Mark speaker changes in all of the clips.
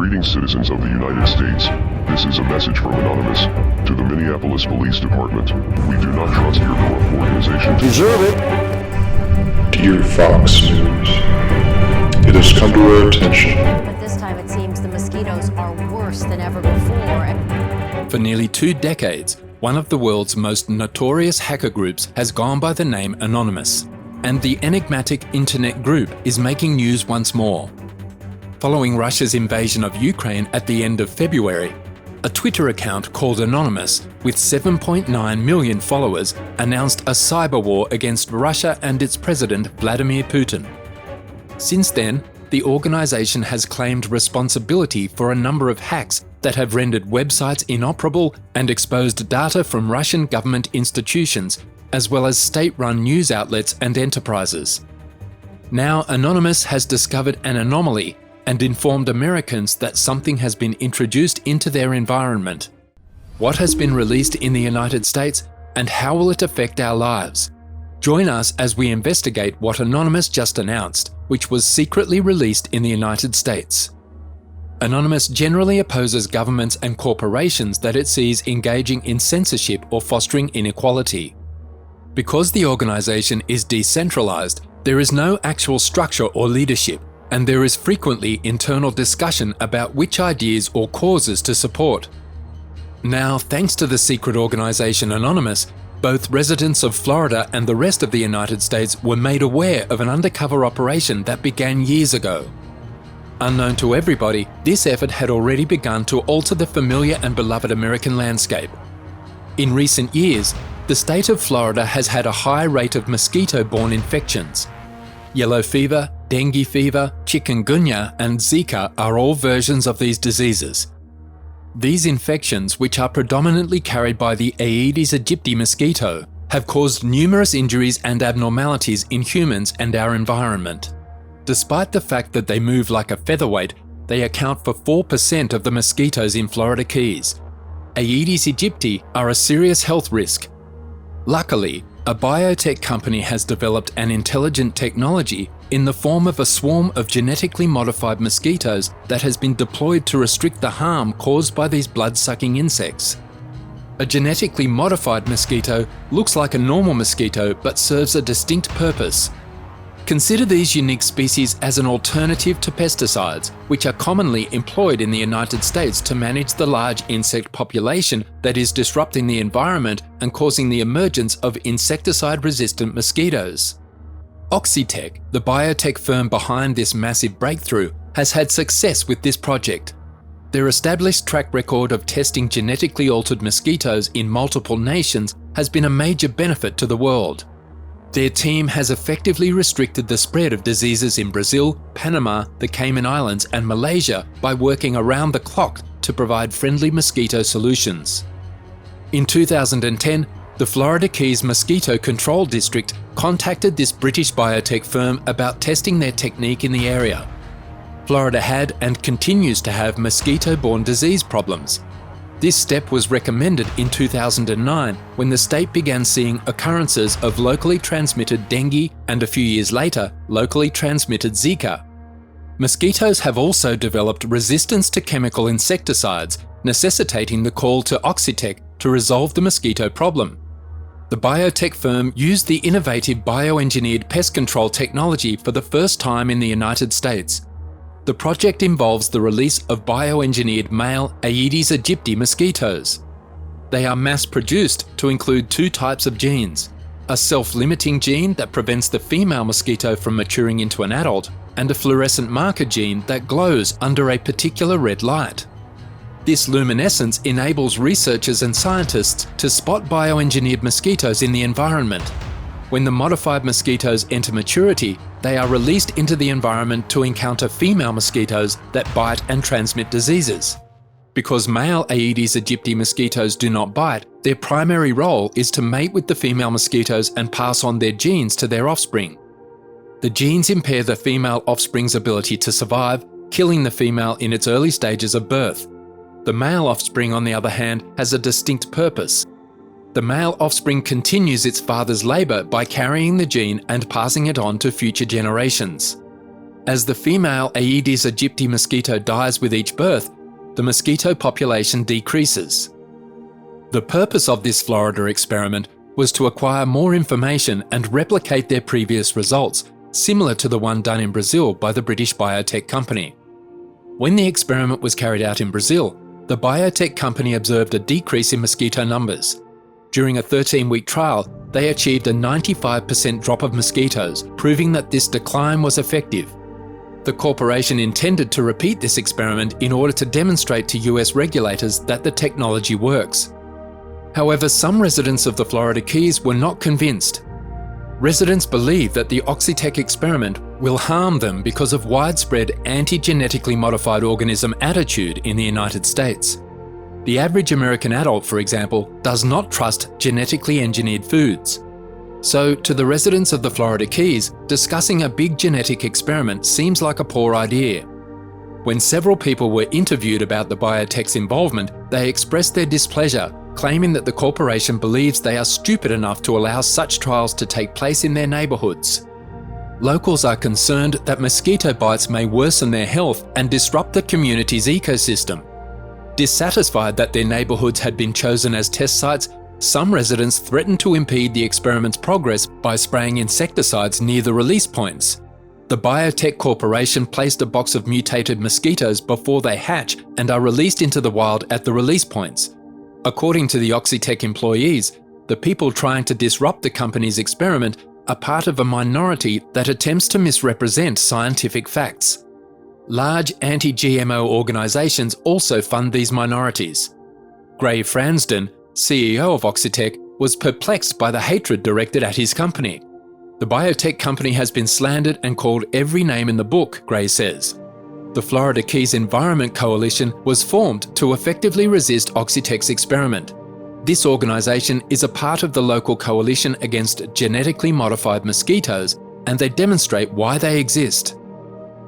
Speaker 1: Greetings, citizens of the United States. This is a message from Anonymous to the Minneapolis Police Department. We do not trust your corrupt organization to
Speaker 2: deserve it.
Speaker 3: Dear Fox News, it has come to our attention.
Speaker 4: But this time it seems the mosquitoes are worse than ever before.
Speaker 5: For nearly 2 decades, one of the world's most notorious hacker groups has gone by the name Anonymous, and the enigmatic internet group is making news once more. Following Russia's invasion of Ukraine at the end of February, a Twitter account called Anonymous, with 7.9 million followers, announced a cyber war against Russia and its president Vladimir Putin. Since then, the organisation has claimed responsibility for a number of hacks that have rendered websites inoperable and exposed data from Russian government institutions, as well as state-run news outlets and enterprises. Now, Anonymous has discovered an anomaly and informed Americans that something has been introduced into their environment. What has been released in the United States, and how will it affect our lives? Join us as we investigate what Anonymous just announced, which was secretly released in the United States. Anonymous generally opposes governments and corporations that it sees engaging in censorship or fostering inequality. Because the organisation is decentralized, there is no actual structure or leadership, and there is frequently internal discussion about which ideas or causes to support. Now, thanks to the secret organisation Anonymous, both residents of Florida and the rest of the United States were made aware of an undercover operation that began years ago. Unknown to everybody, this effort had already begun to alter the familiar and beloved American landscape. In recent years, the state of Florida has had a high rate of mosquito-borne infections. Yellow fever, dengue fever, chikungunya, and Zika are all versions of these diseases. These infections, which are predominantly carried by the Aedes aegypti mosquito, have caused numerous injuries and abnormalities in humans and our environment. Despite the fact that they move like a featherweight, they account for 4% of the mosquitoes in Florida Keys. Aedes aegypti are a serious health risk. Luckily, a biotech company has developed an intelligent technology in the form of a swarm of genetically modified mosquitoes that has been deployed to restrict the harm caused by these blood-sucking insects. A genetically modified mosquito looks like a normal mosquito but serves a distinct purpose. Consider these unique species as an alternative to pesticides, which are commonly employed in the United States to manage the large insect population that is disrupting the environment and causing the emergence of insecticide-resistant mosquitoes. Oxitec, the biotech firm behind this massive breakthrough, has had success with this project. Their established track record of testing genetically altered mosquitoes in multiple nations has been a major benefit to the world. Their team has effectively restricted the spread of diseases in Brazil, Panama, the Cayman Islands, and Malaysia by working around the clock to provide friendly mosquito solutions. In 2010, the Florida Keys Mosquito Control District contacted this British biotech firm about testing their technique in the area. Florida had and continues to have mosquito-borne disease problems. This step was recommended in 2009 when the state began seeing occurrences of locally transmitted dengue and a few years later, locally transmitted Zika. Mosquitoes have also developed resistance to chemical insecticides, necessitating the call to Oxitec to resolve the mosquito problem. The biotech firm used the innovative bioengineered pest control technology for the first time in the United States. The project involves the release of bioengineered male Aedes aegypti mosquitoes. They are mass-produced to include 2 types of genes: a self-limiting gene that prevents the female mosquito from maturing into an adult, and a fluorescent marker gene that glows under a particular red light. This luminescence enables researchers and scientists to spot bioengineered mosquitoes in the environment. When the modified mosquitoes enter maturity, they are released into the environment to encounter female mosquitoes that bite and transmit diseases. Because male Aedes aegypti mosquitoes do not bite, their primary role is to mate with the female mosquitoes and pass on their genes to their offspring. The genes impair the female offspring's ability to survive, killing the female in its early stages of birth. The male offspring, on the other hand, has a distinct purpose. The male offspring continues its father's labour by carrying the gene and passing it on to future generations. As the female Aedes aegypti mosquito dies with each birth, the mosquito population decreases. The purpose of this Florida experiment was to acquire more information and replicate their previous results, similar to the one done in Brazil by the British biotech company. When the experiment was carried out in Brazil, the biotech company observed a decrease in mosquito numbers. During a 13-week trial, they achieved a 95% drop of mosquitoes, proving that this decline was effective. The corporation intended to repeat this experiment in order to demonstrate to US regulators that the technology works. However, some residents of the Florida Keys were not convinced. Residents believe that the Oxitec experiment will harm them because of widespread anti-genetically modified organism attitude in the United States. The average American adult, for example, does not trust genetically engineered foods. So, to the residents of the Florida Keys, discussing a big genetic experiment seems like a poor idea. When several people were interviewed about the biotech's involvement, they expressed their displeasure, claiming that the corporation believes they are stupid enough to allow such trials to take place in their neighbourhoods. Locals are concerned that mosquito bites may worsen their health and disrupt the community's ecosystem. Dissatisfied that their neighbourhoods had been chosen as test sites, some residents threatened to impede the experiment's progress by spraying insecticides near the release points. The biotech corporation placed a box of mutated mosquitoes before they hatch and are released into the wild at the release points. According to the Oxitec employees, the people trying to disrupt the company's experiment are part of a minority that attempts to misrepresent scientific facts. Large anti-GMO organisations also fund these minorities. Gray Fransden, CEO of Oxitec, was perplexed by the hatred directed at his company. The biotech company has been slandered and called every name in the book, Gray says. The Florida Keys Environment Coalition was formed to effectively resist Oxitec's experiment. This organisation is a part of the local coalition against genetically modified mosquitoes, and they demonstrate why they exist.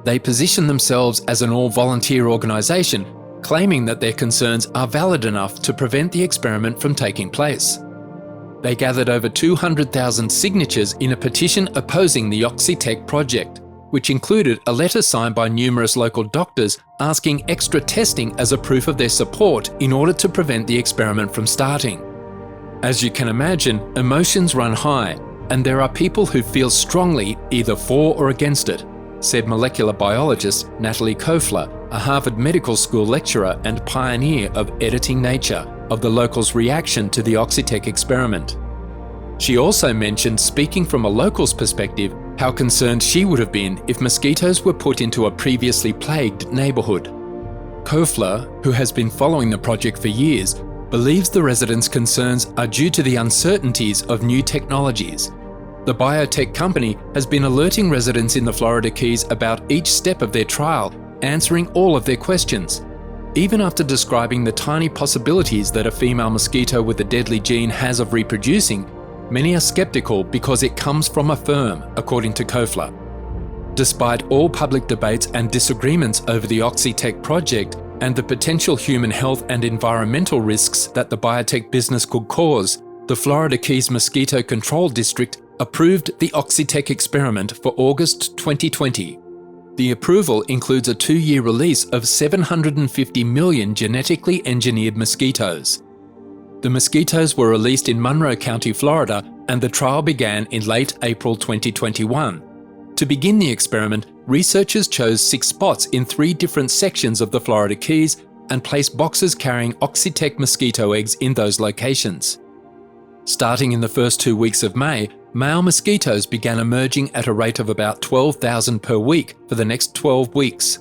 Speaker 5: They position themselves as an all-volunteer organisation, claiming that their concerns are valid enough to prevent the experiment from taking place. They gathered over 200,000 signatures in a petition opposing the Oxitec project, which included a letter signed by numerous local doctors asking extra testing as a proof of their support in order to prevent the experiment from starting. As you can imagine, emotions run high, and there are people who feel strongly either for or against it, said molecular biologist Natalie Kofler, a Harvard Medical School lecturer and pioneer of editing nature, of the locals' reaction to the Oxitec experiment. She also mentioned, speaking from a local's perspective, how concerned she would have been if mosquitoes were put into a previously plagued neighbourhood. Kofler, who has been following the project for years, believes the residents' concerns are due to the uncertainties of new technologies. The biotech company has been alerting residents in the Florida Keys about each step of their trial, answering all of their questions. Even after describing the tiny possibilities that a female mosquito with a deadly gene has of reproducing, many are skeptical because it comes from a firm, according to Kofler. Despite all public debates and disagreements over the Oxitec project and the potential human health and environmental risks that the biotech business could cause, the Florida Keys Mosquito Control District approved the Oxitec experiment for August 2020. The approval includes a 2-year release of 750 million genetically engineered mosquitoes. The mosquitoes were released in Monroe County, Florida, and the trial began in late April 2021. To begin the experiment, researchers chose 6 spots in 3 different sections of the Florida Keys and placed boxes carrying Oxitec mosquito eggs in those locations. Starting in the first 2 weeks of May, male mosquitoes began emerging at a rate of about 12,000 per week for the next 12 weeks.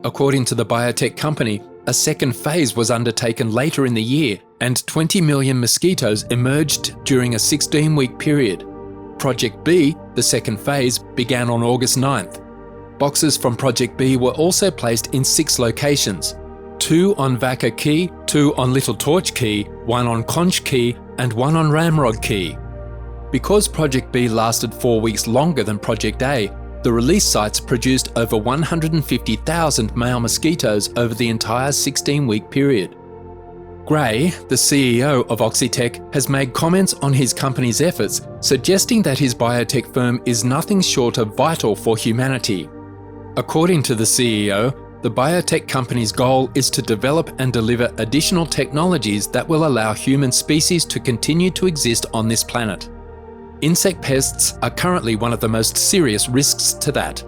Speaker 5: According to the biotech company, a second phase was undertaken later in the year, and 20 million mosquitoes emerged during a 16-week period. Project B, the second phase, began on August 9th. Boxes from Project B were also placed in 6 locations: 2 on Vaca Key, 2 on Little Torch Key, 1 on Conch Key, and 1 on Ramrod Key. Because Project B lasted 4 weeks longer than Project A, the release sites produced over 150,000 male mosquitoes over the entire 16-week period. Gray, the CEO of Oxitec, has made comments on his company's efforts, suggesting that his biotech firm is nothing short of vital for humanity. According to the CEO, the biotech company's goal is to develop and deliver additional technologies that will allow human species to continue to exist on this planet. Insect pests are currently one of the most serious risks to that.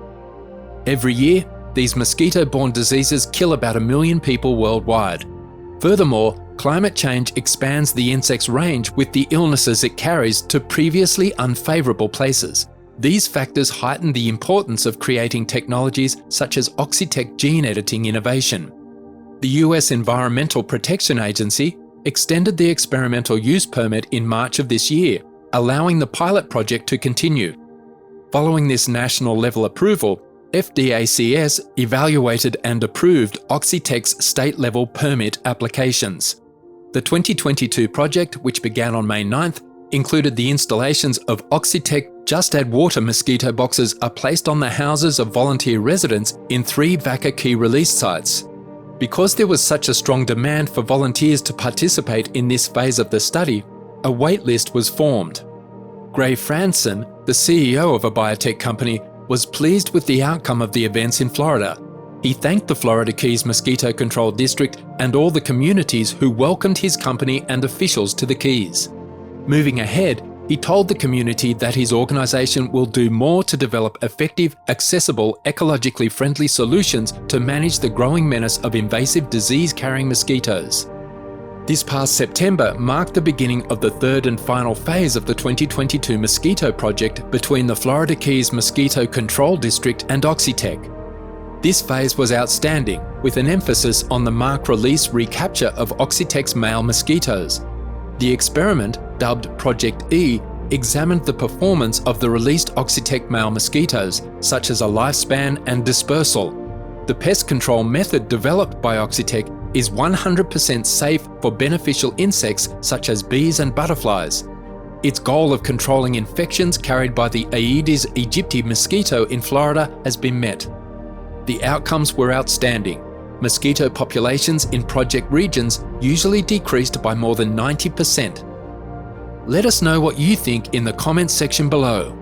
Speaker 5: Every year, these mosquito-borne diseases kill about 1 million people worldwide. Furthermore, climate change expands the insect's range with the illnesses it carries to previously unfavourable places. These factors heighten the importance of creating technologies such as Oxitec gene editing innovation. The US Environmental Protection Agency extended the experimental use permit in March of this year, allowing the pilot project to continue. Following this national level approval, FDACS evaluated and approved Oxitec's state-level permit applications. The 2022 project, which began on May 9th, included the installations of Oxitec Just Add Water mosquito boxes are placed on the houses of volunteer residents in 3 VACA key release sites. Because there was such a strong demand for volunteers to participate in this phase of the study, a waitlist was formed. Gray Franson, the CEO of a biotech company, was pleased with the outcome of the events in Florida. He thanked the Florida Keys Mosquito Control District and all the communities who welcomed his company and officials to the Keys. Moving ahead, he told the community that his organisation will do more to develop effective, accessible, ecologically friendly solutions to manage the growing menace of invasive disease-carrying mosquitoes. This past September marked the beginning of the third and final phase of the 2022 mosquito project between the Florida Keys Mosquito Control District and Oxitec. This phase was outstanding, with an emphasis on the mark-release recapture of Oxitec's male mosquitoes. The experiment, dubbed Project E, examined the performance of the released Oxitec male mosquitoes, such as a lifespan and dispersal. The pest control method developed by Oxitec is 100% safe for beneficial insects such as bees and butterflies. Its goal of controlling infections carried by the Aedes aegypti mosquito in Florida has been met. The outcomes were outstanding. Mosquito populations in project regions usually decreased by more than 90%. Let us know what you think in the comments section below.